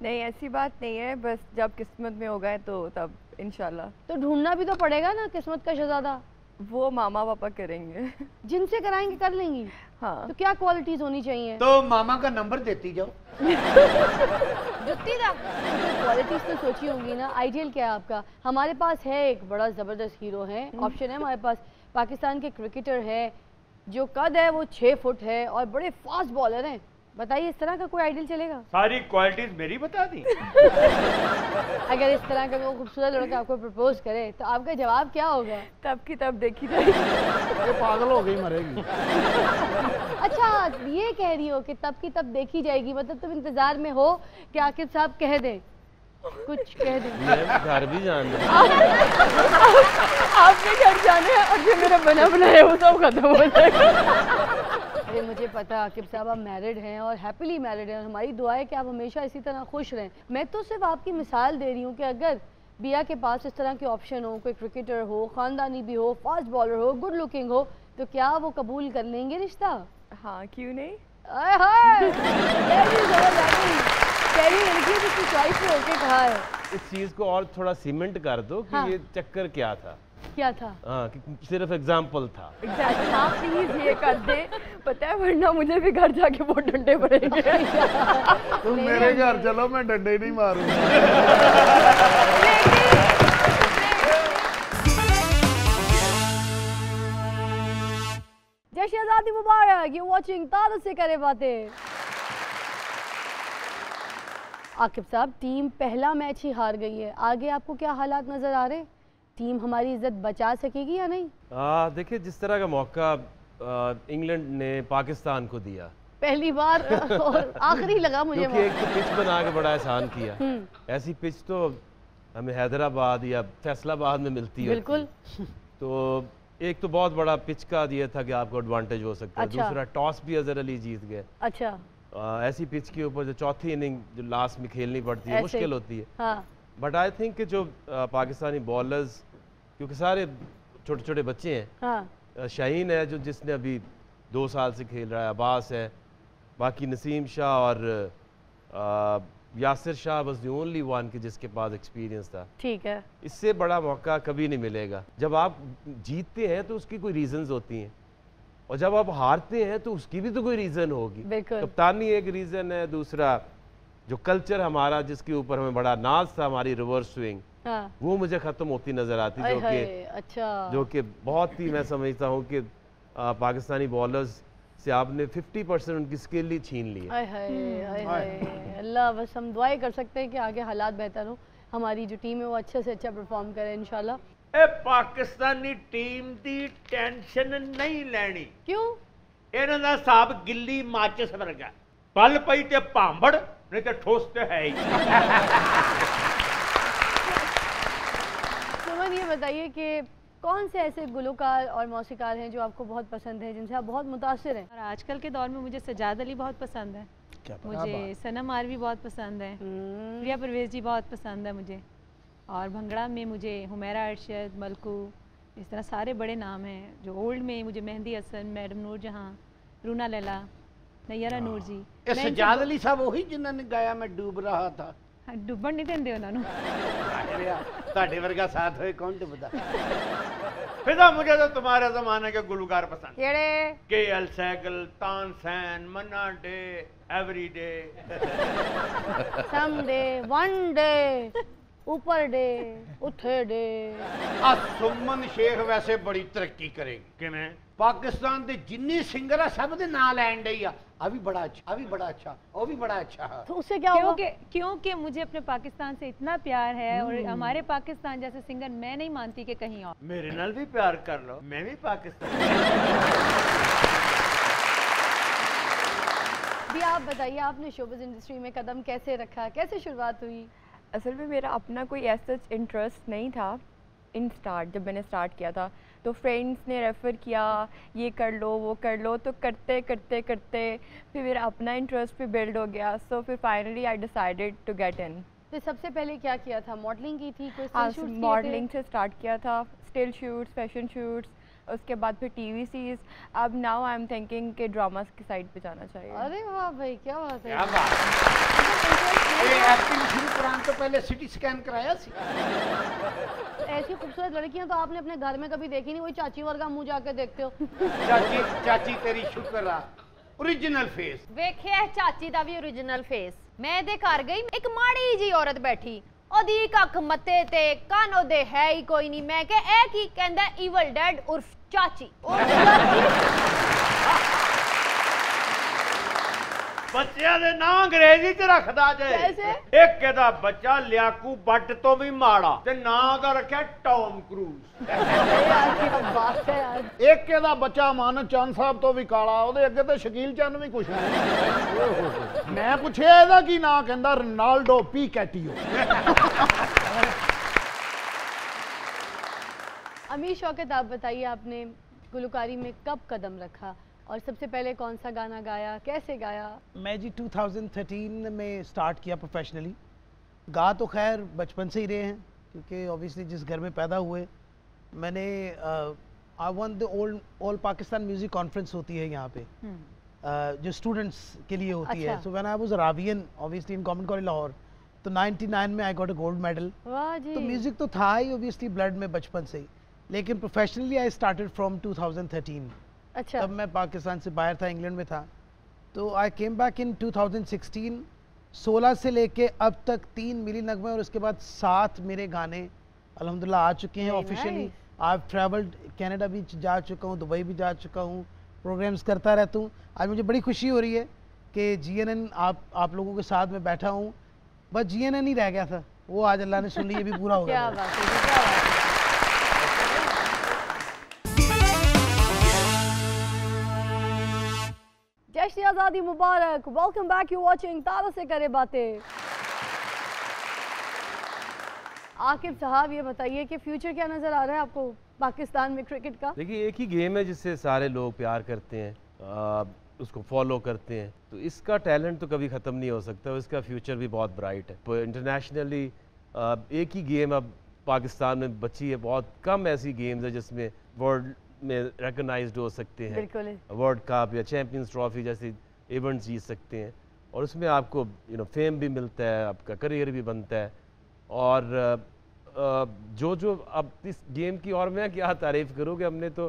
नहीं ऐसी बात नहीं है, बस जब किस्मत में हो गए तो तब इंशाल्लाह। तो ढूंढना भी तो पड़ेगा ना किस्मत का शहजादा। वो मामा पापा करेंगे। जिनसे कराएंगे कर लेंगी। हाँ। तो क्या क्वालिटीज होनी चाहिए? तो मामा का नंबर देती जाओ। जुत्ती दा क्वालिटीज तो सोची होंगी ना। आइडियल क्या है आपका? हमारे पास है एक बड़ा जबरदस्त हीरो है, ऑप्शन है हमारे पास। पाकिस्तान के क्रिकेटर है, जो कद है वो 6 फुट है और बड़े फास्ट बॉलर हैं। बताइए इस तरह का कोई आइडियल चलेगा? सारी क्वालिटीज मेरी बता दी। अगर इस तरह का कोई खूबसूरत लड़का आपको प्रपोज करे तो आपका जवाब क्या होगा? तब की तब देखी जाएगी। ये पागल हो गई मरेगी। अच्छा ये कह रही हो कि तब की तब देखी जाएगी, मतलब तुम इंतजार में हो कि आकिब साहब कह दें कुछ, कह दें। मैं घर भी जान रहा। आपने घर जाने हैं और जो मेरा बना बनाया वो सब खत्म हो जाएगा। अरे मुझे पता आकिब साहब आप मैरिड हैं और हैप्पीली मैरिड हैं और हमारी दुआ है कि आप हमेशा इसी तरह खुश रहें। मैं तो सिर्फ आपकी मिसाल दे रही हूँ कि अगर बिया के पास इस तरह के ऑप्शन हो, कोई क्रिकेटर हो, ख़ानदानी भी हो, फास्ट बॉलर हो, गुड लुकिंग हो, तो क्या वो कबूल कर लेंगे रिश्ता? हाँ क्यों नहीं। चॉइस में होके कहा है। इस चीज को और थोड़ा सीमेंट कर दो कि हाँ। ये चक्कर क्या था। क्या था? हाँ कि सिर्फ एग्जाम्पल था। आप प्लीज ये कर दे, पता है वरना मुझे भी घर जाके बहुत डंडे पड़ेंगे। तुम मेरे घर चलो मैं डंडे नहीं मारूंगा। जय शहजादी मुबारक, यू वाचिंग तारों से करे बातें। आकिब साहब टीम पहला मैच ही हार गई है, आगे आपको क्या हालात नजर आ रहे? टीम हमारी इज्जत बचा सकेगी या नहीं? देखिए जिस तरह का मौका इंग्लैंड ने पाकिस्तान को दिया पहली बार और आखिरी लगा मुझे। क्योंकि एक तो पिच बना के बड़ा एहसान किया। ऐसी पिच तो हमें हैदराबाद या फैसलाबाद में मिलती है। बिल्कुल। तो एक तो बहुत बड़ा पिच का दिया था कि आपको एडवांटेज हो सकता है। दूसरा टॉस भी अजहर अली जीत गए। अच्छा। ऐसी पिच के ऊपर जो चौथी इनिंग जो लास्ट में खेलनी पड़ती है मुश्किल होती है। हाँ। बट आई थिंक कि जो पाकिस्तानी बॉलर्स, क्योंकि सारे छोटे छोटे बच्चे हैं। हाँ। शाहीन है जो जिसने अभी 2 साल से खेल रहा है, अब्बास है, बाकी नसीम शाह और यासिर शाह बस द ओनली वन कि जिसके पास एक्सपीरियंस था। ठीक है। इससे बड़ा मौका कभी नहीं मिलेगा। जब आप जीतते हैं तो उसकी कोई रीजंस होती हैं और जब आप हारते हैं तो उसकी भी तो कोई रीज़न होगी। कप्तानी एक रीज़न है, दूसरा जो कल्चर हमारा जिसके ऊपर हमें बड़ा नाज था, हमारी रिवर्स स्विंग, हाँ। वो मुझे खत्म होती नजर आती, जो कि बहुत ही मैं समझता हूँ कि पाकिस्तानी बॉलर्स से आपने 50% उनकी स्किल ही छीन ली है। अल्लाह, बस हम दुआएं कर सकते हैं कि आगे हालात बेहतर हो, हमारी जो टीम है वो अच्छे से अच्छा परफॉर्म करे इंशाल्लाह। पाकिस्तानी टीम दी टेंशन नहीं लेनी। क्यों? इन्हां दा हिसाब गिल्ली माचिस वर्गा, पल पई ते भांबड़ नहीं तो ठोस ते है ही। सुमन, ये बताइए कि कौन से ऐसे गुलकार और मौसीकार हैं जो आपको बहुत पसंद है, जिनसे आप बहुत मुतासिर हैं? और आजकल के दौर में मुझे सजाद अली बहुत पसंद है, मुझे सनम आरवी बहुत पसंद है, प्रिया परवेज जी बहुत पसंद है मुझे, और भंगड़ा में मुझे हुमैरा अरशद, मलकू, इस तरह सारे बड़े नाम हैं। जो ओल्ड में मुझे मेहंदी हसन, मैडम नूर जहाँ, रूना लैला, नैयरा नूर जी। सजाद अली साहब वही जिन्होंने गाया मैं डूब रहा था? डुबन नहीं देंदे उन्होंने। ਤੁਹਾਡੇ वर्गा साथ होए कौन डुबदा? फिदा, मुझे तो तुम्हारे जमाने के गुलकार पसंद। केड़े? KL Saigal, Tansen, Manna Dey, every day, some day, one day, ऊपर डे, उठे डे। सुमन शेख वैसे बड़ी तरक्की करेगी। किवें? पाकिस्तान के जिन्ने सिंगर है सब दे नाम लैन डई आ। अभी बड़ा अच्छा, अभी बड़ा अच्छा, वो भी बड़ा अच्छा। तो उससे क्या होगा? क्योंकि मुझे अपने पाकिस्तान से इतना प्यार है, और हमारे पाकिस्तान जैसे सिंगर मैं नहीं मानती कि कहीं और। मेरे नाल भी प्यार कर लो, मैं भी पाकिस्तान। भी आप बताइए, आपने शोबिज़ इंडस्ट्री में कदम कैसे रखा, कैसे शुरुआत हुई? असल में मेरा अपना कोई ऐसा इंटरेस्ट नहीं था जब मैंने स्टार्ट किया था, तो फ्रेंड्स ने रेफ़र किया ये कर लो वो कर लो, तो करते करते करते फिर मेरा अपना इंटरेस्ट भी बिल्ड हो गया। सो फिर finally I decided to get in. तो सबसे पहले क्या किया था? मॉडलिंग की थी? कोई हाँ, मॉडलिंग से स्टार्ट किया था, स्टिल शूट्स, फैशन शूट्स, उसके बाद फिर टीवी सीरीज। अब नाउ आई एम थिंकिंग के ड्रामास की साइड पे जाना चाहिए। अरे वाह भाई, क्या बात है, क्या बात है। एक्टिंग शुरू कराने तो पहले सिटी स्कैन कराया सी। ऐसी खूबसूरत लड़कियां तो आपने अपने घर में कभी देखी नहीं, वही चाची वर्गा मुंह जाके देखते हो। चाची तेरी शुक्र आ, ओरिजिनल फेस वेखे है चाची दा भी ओरिजिनल फेस। मैं दे घर गई, एक माड़ी जी औरत बैठी, ओदी कख मत्ते ते कानो दे है ही कोई नहीं। मैं के ए की कहंदा इवल डैड उर्फ चाची। बच्चों के ना अंग्रेजी च रखदा जे। एक कहदा बच्चा लियाकू बट तो भी माड़ा, ते ना दा रखा टॉम क्रूज। एक कहदा बच्चा मानक चंद साहब तो भी काला, ओदे अगे ते शकील चंद भी कुछ नहीं। मैं पूछया एदा की ना, कहंदा रोनाल्डो पी कैटियो। अमीर शौकत, आप बताइए, आपने गुलकारी में कब कदम रखा और सबसे पहले कौन सा गाना गाया, कैसे गाया? मैं जी 2013 में स्टार्ट किया प्रोफेशनली। गा तो खैर बचपन से ही रहे हैं, क्योंकि ऑब्वियसली जिस घर में पैदा हुए, मैंने I one the all Pakistan music conference होती है यहाँ पे, जो स्टूडेंट्स के लिए होती है। So when I was Arabian obviously in government college Lahore, तो 99 में I got a gold medal. तो म्यूजिक तो था ही ऑब्वियसली ब्लड में बचपन से ही, लेकिन प्रोफेशनली आई स्टार्टेड फ्रॉम 2013। अच्छा। तब मैं पाकिस्तान से बाहर था, इंग्लैंड में था। तो आई केम बैक इन 2016। 16 से लेके अब तक 3 मिली नगमे और उसके बाद 7 मेरे गाने अल्हम्दुलिल्लाह आ चुके हैं ऑफिशियली। आई ट्रैवल्ड, कनाडा भी जा चुका हूँ, दुबई भी जा चुका हूँ, प्रोग्राम्स करता रहता हूँ। आज मुझे बड़ी खुशी हो रही है कि GNN आप लोगों के साथ में बैठा हूँ। बस GNN ही रह गया था, वो आज अल्लाह ने सुन ली, ये भी पूरा हो गया। क्या बात है, क्या बात है। जश्न आज़ादी मुबारक। वेलकम बैक, यू वाचिंग तारों से करे बातें। आकिब साहब, ये बताइए कि फ्यूचर क्या नज़र आ रहा है आपको पाकिस्तान में क्रिकेट का? देखिए, एक ही गेम है जिससे सारे लोग प्यार करते हैं, उसको फॉलो करते हैं, तो इसका टैलेंट तो कभी ख़त्म नहीं हो सकता, इसका फ्यूचर भी बहुत ब्राइट है। इंटरनेशनली एक ही गेम अब पाकिस्तान में बची है, बहुत कम ऐसी गेम्स है जिसमें वर्ल्ड में रिकॉग्नाइज्ड हो सकते हैं, वर्ल्ड कप या चैंपियंस ट्रॉफी जैसे इवेंट्स जीत सकते हैं, और उसमें आपको फेम भी मिलता है, आपका करियर भी बनता है। और जो अब इस गेम की और मैं क्या तारीफ़ करूँ कि हमने तो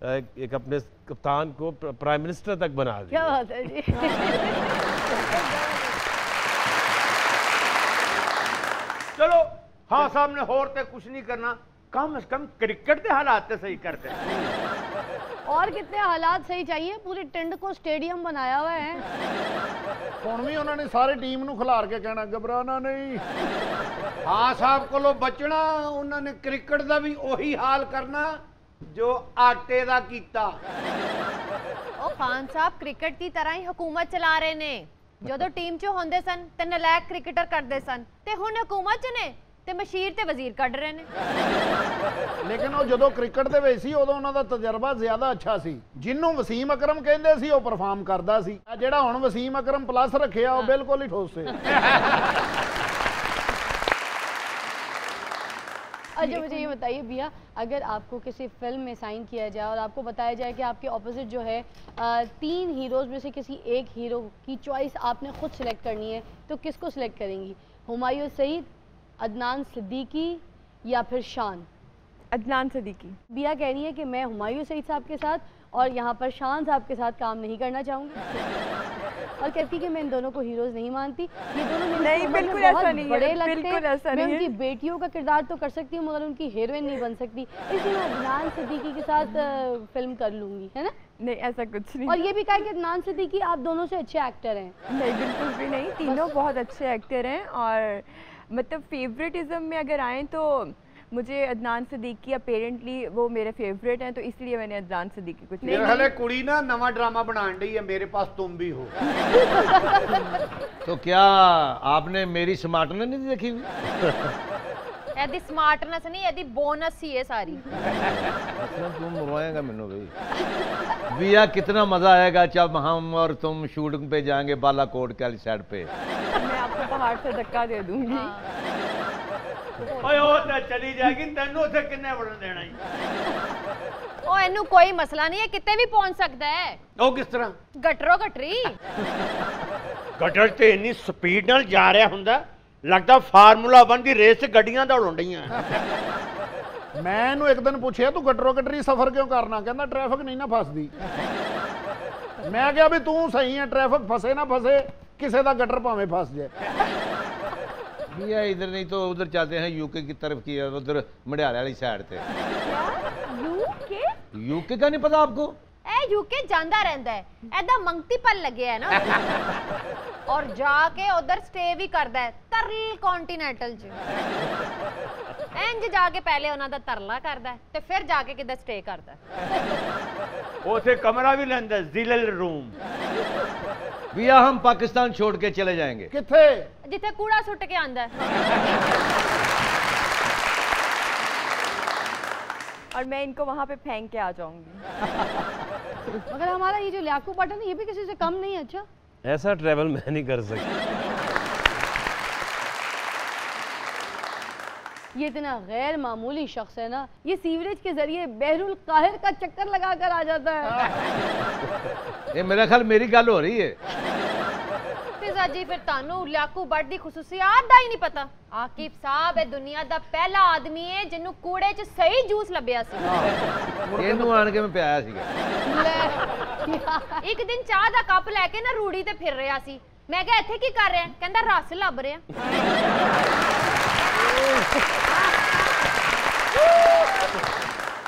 एक अपने कप्तान को प्राइम मिनिस्टर तक बना दिया। क्या बात है जी। चलो खान साहब ने होर ते कुछ नहीं करना, कम से कम क्रिकेट के हालात सही करते। और कितने हालात सही चाहिए, पूरे टिंड को स्टेडियम बनाया हुआ है। ਹੁਣ ਵੀ ਉਹਨਾਂ ਨੇ ਸਾਰੇ ਟੀਮ ਨੂੰ ਖਿਲਾਰ ਕੇ ਕਹਿਣਾ ਘਬਰਾਣਾ ਨਹੀਂ। हाँ साहब को बचना, उन्होंने क्रिकेट का भी वही हाल करना जो आटे का कीता। ओ खान साहब क्रिकेट की तरह ही हुकूमत चला रहे ने। ਜਦੋਂ ਟੀਮ 'ਚ ਹੁੰਦੇ ਸਨ ਤੇ ਨਲਾਇਕ ਕ੍ਰਿਕਟਰ ਕਰਦੇ ਸਨ, ਤੇ ਹੁਣ ਹਕੂਮਤ 'ਚ ਨੇ ਤੇ ਮਸ਼ੀਰ ਤੇ ਵਜ਼ੀਰ ਕੱਢ ਰਹੇ ਨੇ। ਲੇਕਿਨ ਉਹ ਜਦੋਂ ਕ੍ਰਿਕਟ ਦੇ ਵਿੱਚ ਸੀ ਉਦੋਂ ਉਹਨਾਂ ਦਾ ਤਜਰਬਾ ਜ਼ਿਆਦਾ ਅੱਛਾ ਸੀ। ਜਿਹਨੂੰ ਵਸੀਮ ਅਕਰਮ ਕਹਿੰਦੇ ਸੀ ਉਹ ਪਰਫਾਰਮ ਕਰਦਾ ਸੀ। ਜਿਹੜਾ ਹੁਣ ਵਸੀਮ ਅਕਰਮ ਪਲੱਸ ਰੱਖਿਆ ਉਹ ਬਿਲਕੁਲ ਹੀ ਠੋਸ ਸੀ। अच्छा मुझे ये बताइए भैया, अगर आपको किसी फिल्म में साइन किया जाए और आपको बताया जाए कि आपके ऑपोजिट जो है 3 हीरोज़ में से किसी एक हीरो की चॉइस आपने खुद सिलेक्ट करनी है, तो किसको सिलेक्ट करेंगी? हुमायूं सईद, अदनान सिद्दीकी या फिर शान? अदनान सिद्दीकी। बिया कह रही है कि मैं हुमायूं सईद साहब के साथ और यहाँ पर शान साहब के साथ काम नहीं करना चाहूँगी और कहती कि मैं इन दोनों को हीरोज़ नहीं मानती, ये दोनों नहीं, बिल्कुल ऐसा नहीं है, बड़े लगते हैं। मैं उनकी बेटियों का किरदार तो कर सकती हूँ मगर उनकी हीरोइन नहीं बन सकती, इसलिए मैं अदनान सिद्दीकी के साथ फिल्म कर लूँगी, है ना? नहीं ऐसा कुछ नहीं। और ये भी कहा कि अदनान सिद्दीकी आप दोनों से अच्छे एक्टर हैं। नहीं बिल्कुल भी नहीं, तीनों बहुत अच्छे एक्टर हैं। और मतलब फेवरेटिज्म में अगर आएँ तो मुझे अदनान सिद्दीकी अपेरेंटली वो मेरे फेवरेट हैं, तो इसलिए मैंने अदनान सिद्दीकी को मेरे हले कुड़ी ना नवा ड्रामा बनाने रही है, मेरे पास तुम भी हो। तो क्या आपने मेरी स्मार्टनेस नहीं देखी हुई? ਇਹਦੀ ਸਮਾਰਟਨੈਸ ਨਹੀਂ, ਇਹਦੀ बोनस ही है सारी। तुम रोएगा मैनू भाई। बिया कितना मजा आएगा जब हम और तुम शूटिंग पे जाएंगे बालाकोट के साइड पे। मैं आपको पहाड़ से धक्का दे दूंगी। ਓਏ ਉਹ ਤਾਂ ਚਲੀ ਜਾਏਗੀ, ਤੈਨੂੰ ਉੱਥੇ ਕਿੰਨੇ ਵੜਨ ਦੇਣਾ ਜੀ? ਉਹ ਇਹਨੂੰ ਕੋਈ ਮਸਲਾ ਨਹੀਂ ਹੈ, ਕਿਤੇ ਵੀ ਪਹੁੰਚ ਸਕਦਾ ਹੈ। ਉਹ ਕਿਸ ਤਰ੍ਹਾਂ? ਗਟਰੋ ਗਟਰੀ। ਗਟਰ ਤੇ ਇੰਨੀ ਸਪੀਡ ਨਾਲ ਜਾ ਰਿਹਾ ਹੁੰਦਾ, ਲੱਗਦਾ ਫਾਰਮੂਲਾ 1 ਦੀ ਰੇਸ 'ਚ ਗੱਡੀਆਂ ਦੌੜਨ ਡਈਆਂ। ਮੈਂ ਇਹਨੂੰ ਇੱਕ ਦਿਨ ਪੁੱਛਿਆ ਤੂੰ ਗਟਰੋ ਗਟਰੀ ਸਫ਼ਰ ਕਿਉਂ ਕਰਨਾ? ਕਹਿੰਦਾ ਟ੍ਰੈਫਿਕ ਨਹੀਂ ਨਾ ਫਸਦੀ। ਮੈਂ ਕਿਹਾ ਵੀ ਤੂੰ ਸਹੀ ਹੈ, ਟ੍ਰੈਫਿਕ ਫਸੇ ਨਾ ਫਸੇ, ਕਿਸੇ ਦਾ गटर ਭਾਵੇਂ फंस जाए। भैया इधर नहीं तो उधर चलते हैं यूके की तरफ की, उधर मंडियाले वाली साइड पे। यूके? यूके का नहीं पता आपको? ए यूके ਜਾਂਦਾ ਰਹਿੰਦਾ ਹੈ, ਐਦਾ ਮੰਗਤੀ ਪਲ ਲੱਗਿਆ ਹੈ ਨਾ। और जाके उधर स्टे भी करदा है तरल कॉन्टिनेंटल च। इंज जाके पहले उन्हां दा तरला करदा है ते फिर जाके किधर स्टे करदा है। उसे कमरा भी लेंदा है, जिलल रूम। भैया हम पाकिस्तान छोड़ के चले जाएंगे। किथे? जिथे कूड़ा सुट के आंदा है। और मैं इनको वहां पे फेंक के आ जाऊंगी। मगर हमारा ये जो लियाकू पाठक है ये भी किसी से कम नहीं है। अच्छा ऐसा ट्रेवल मैं नहीं कर सकती। ये इतना गैर मामूली शख्स है ना, ये सीवरेज के जरिए बहरुल काहिर का चक्कर लगाकर आ जाता है। ये मेरा ख्याल मेरी गल हो रही है। फिजा जी फिर तानू लियाकू बट दी खुसूसियात दा ही नहीं पता। आकिब साहब ए दुनिया दा पहला आदमी है जिन्नू कूड़े च सही जूस लभ्या सी। इनू आन के मैं पियाया सीगा। एक दिन चाह दा कप लेके ना रूड़ी ते फिर रहा सी। मैं कहा इत्थे की कर रहे हैं? कहंदा रस लभ रहे हैं।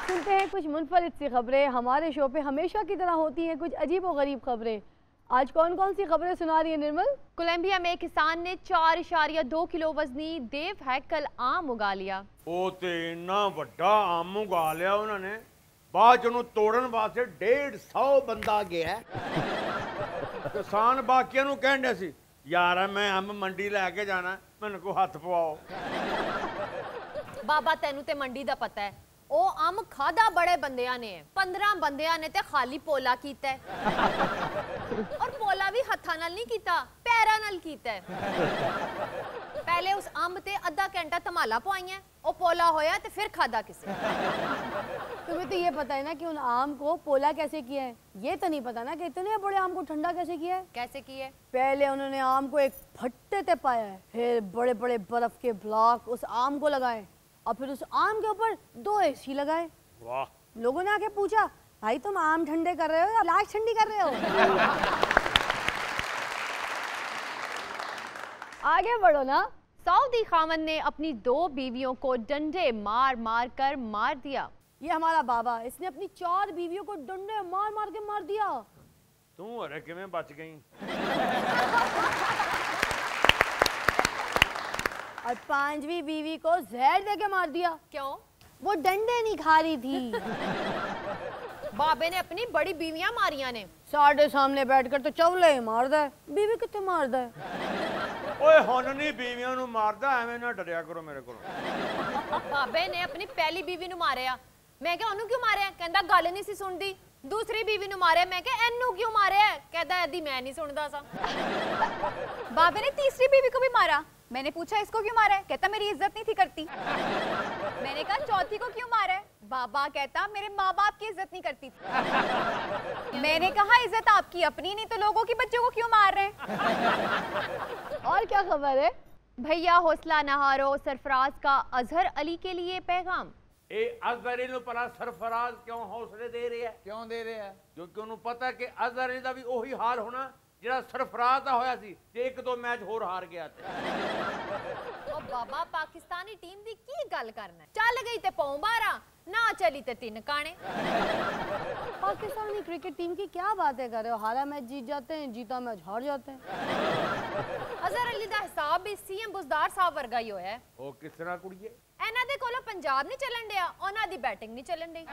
सुनते हैं कुछ मुनफरिद सी खबरें। हमारे शो पे हमेशा की तरह होती हैं कुछ अजीब और गरीब खबरें। आज कौन कौन सी खबरें सुना रही है निर्मल? कोलंबिया में किसान ने 4.2 किलो वजनी देव हैकल आम उगा लिया। ਉਹ ਤੇ ਇੰਨਾ ਵੱਡਾ ਆਮ ਉਗਾ ਲਿਆ ਉਹਨਾਂ ਨੇ, ਬਾਅਦ ਚ ਉਹਨੂੰ ਤੋੜਨ ਵਾਸਤੇ 150 ਬੰਦਾ ਗਿਆ। ਕਿਸਾਨ ਬਾਕੀਆਂ ਨੂੰ ਕਹਿੰਦੇ ਸੀ ਯਾਰ ਮੈਂ ਅੰਬ ਮੰਡੀ ਲੈ ਕੇ ਜਾਣਾ, ਮੈਨੂੰ ਕੋ ਹੱਥ ਪਵਾਓ। बाबा तेनू ते मंडी दा पता है, ओ आम खादा बड़े बंदियां ने, 15 बंदियां ने ते खाली पोला कीता है। और पोला भी हत्था नाल नहीं कीता, पैरां नाल कीता है। पहले उस आम ते आधा घंटा धमाला पवाइयां, ओ पोला होया ते फिर खादा किसे। तुम्हें तो ये पता है ना कि उन आम को पोला कैसे किया है, ये तो नहीं पता ना कि इतने बड़े आम को ठंडा कैसे किया है। कैसे किया है? पहले उन्होंने आम को एक फट्टे पे पाया है, फिर बड़े बड़े बर्फ के ब्लॉक उस आम को लगाए और फिर उस आम के ऊपर 2 AC लगाए। वाह। लोगों ने आके पूछा भाई तुम आम ठंडे कर रहे हो या लाश ठंडी कर रहे हो? आगे बढ़ो ना। सऊदी खामन ने अपनी 2 बीवियों को डंडे मार मार कर मार दिया। ये हमारा बाबा, इसने अपनी 4 बीवियों को डंडे मार मार के मार दिया। तू अरे किवें बच गई? और 5वीं बीवी को जहर दे के मार दिया। क्यों? वो डंडे नहीं खा रही थी। बाबे ने अपनी बड़ी बीवियां मारिया ने। साढ़े सामने बैठकर तो चवले ही मार दे, बीवी कितने मार दे। ओए हुन नहीं बीवियां नू मारदा, एवें ना डरिया करो मेरे को। बाबे ने अपनी पहली बीवी नू मारिया। मैं क्या ओनू क्यों मारिया? कहंदा गल नहीं सी सुनदी। दूसरी बीवी नू मारिया। मैं क्या एनू क्यों मारिया? कहता यदि मैं नहीं सुनदा सा। बाबे ने तीसरी बीवी को भी मारा। मैंने पूछा इसको क्यों मारा है? कहता मेरी इज्जत नहीं थी करती। मैंने कहा चौथी को क्यों मारा है? बाबा कहता मेरे माँ बाप की इज्जत नहीं करती थी। मैंने कहा इज्जत आपकी अपनी नहीं तो लोगों की बच्चों को क्यों मार रहे हैं? और क्या खबर है? भैया हौसला न हारो, सरफराज का अजहर अली के लिए पैगाम। ए अजहर अली नू पता सरफराज क्यों हौसले दे रही है? क्यों दे रहे हैं? क्योंकि उन्होंने पता है कि अजहर अली का भी वही हाल होना ਜਿਹੜਾ ਸਰਫਰਾਜ਼ ਦਾ ਹੋਇਆ ਸੀ ਤੇ 1-2 ਮੈਚ ਹੋਰ ਹਾਰ ਗਿਆ ਤੇ ਉਹ ਬਾਬਾ ਪਾਕਿਸਤਾਨੀ ਟੀਮ ਦੀ ਕੀ ਗੱਲ ਕਰਨਾ? ਚੱਲ ਗਈ ਤੇ ਪੌਂ 12, ना चली तो 3 काने। पाकिस्तानी क्रिकेट टीम की क्या बातें कर रहे हो? हारा मैच जीत जाते हैं, जीता मैच हार जाते हैं। अजहर अली दा हिसाब भी सीएम बुजदार साहब वर्गा ही होया है। ओ किस तरह कुड़िए? ਇਹਨਾਂ ਦੇ ਕੋਲੋਂ पंजाब नहीं चलन दिया, ਉਹਨਾਂ ਦੀ बैटिंग नहीं चलन दी।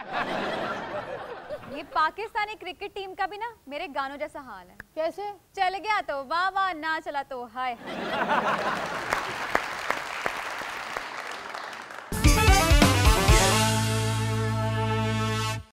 ये पाकिस्तानी क्रिकेट टीम का भी ना मेरे गानों जैसा हाल है। कैसे? चल गया तो वाह वाह, ना चला तो हाय।